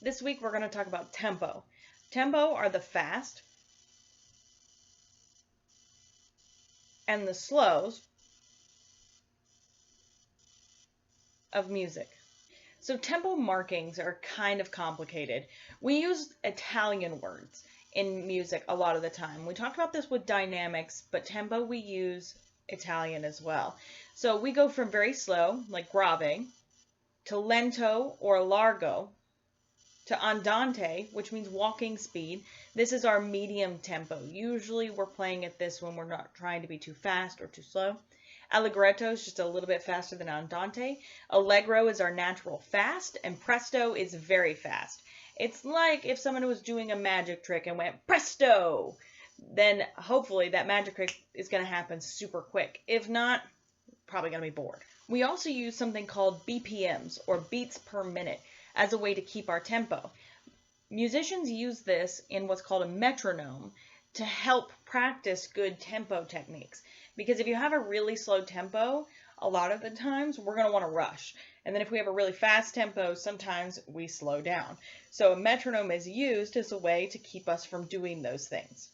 This week we're going to talk about tempo. Tempo are the fast and the slows of music. So tempo markings are kind of complicated. We use Italian words in music a lot of the time. We talked about this with dynamics, but tempo we use Italian as well. So we go from very slow, like grave, to lento or largo, to andante, which means walking speed. This is our medium tempo. Usually we're playing at this when we're not trying to be too fast or too slow. Allegretto is just a little bit faster than andante. Allegro is our natural fast, and presto is very fast. It's like if someone was doing a magic trick and went presto, then hopefully that magic trick is going to happen super quick. If not, probably going to be bored. We also use something called BPMs, or beats per minute, as a way to keep our tempo. Musicians use this in what's called a metronome to help practice good tempo techniques. Because if you have a really slow tempo, a lot of the times we're going to want to rush. And then if we have a really fast tempo, sometimes we slow down. So a metronome is used as a way to keep us from doing those things.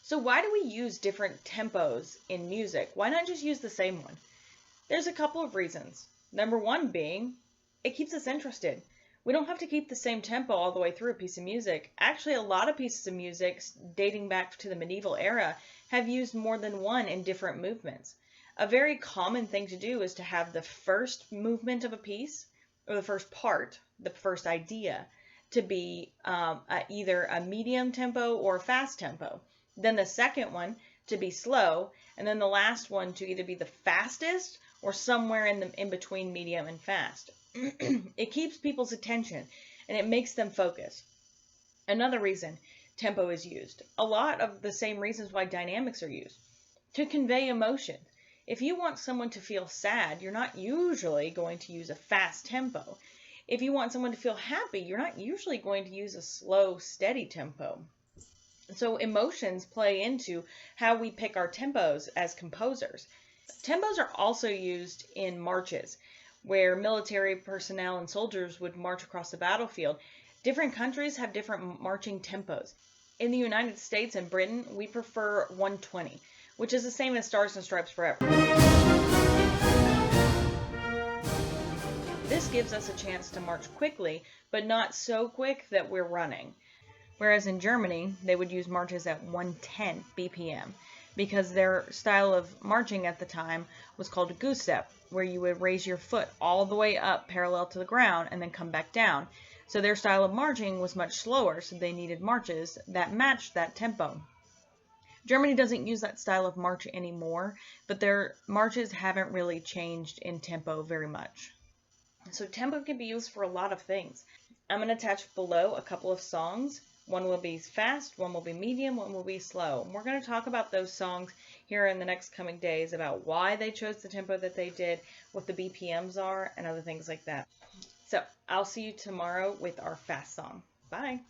So why do we use different tempos in music? Why not just use the same one? There's a couple of reasons. Number one being, it keeps us interested. We don't have to keep the same tempo all the way through a piece of music. Actually, a lot of pieces of music dating back to the medieval era have used more than one in different movements. A very common thing to do is to have the first movement of a piece, or the first part, the first idea, to be either a medium tempo or a fast tempo. Then the second one to be slow, and then the last one to either be the fastest or somewhere in between medium and fast. It keeps people's attention and it makes them focus. Another reason tempo is used, a lot of the same reasons why dynamics are used, to convey emotion. If you want someone to feel sad, you're not usually going to use a fast tempo. If you want someone to feel happy, you're not usually going to use a slow, steady tempo. So emotions play into how we pick our tempos as composers. Tempos are also used in marches, where military personnel and soldiers would march across the battlefield. Different countries have different marching tempos. In the United States and Britain, we prefer 120, which is the same as Stars and Stripes Forever. This gives us a chance to march quickly, but not so quick that we're running. Whereas in Germany, they would use marches at 110 BPM, because their style of marching at the time was called a goose step, where you would raise your foot all the way up parallel to the ground and then come back down. So their style of marching was much slower, so they needed marches that matched that tempo. Germany doesn't use that style of march anymore, but their marches haven't really changed in tempo very much. So tempo can be used for a lot of things. I'm going to attach below a couple of songs. One will be fast, one will be medium, one will be slow. And we're going to talk about those songs here in the next coming days, about why they chose the tempo that they did, what the BPMs are, and other things like that. So I'll see you tomorrow with our fast song. Bye.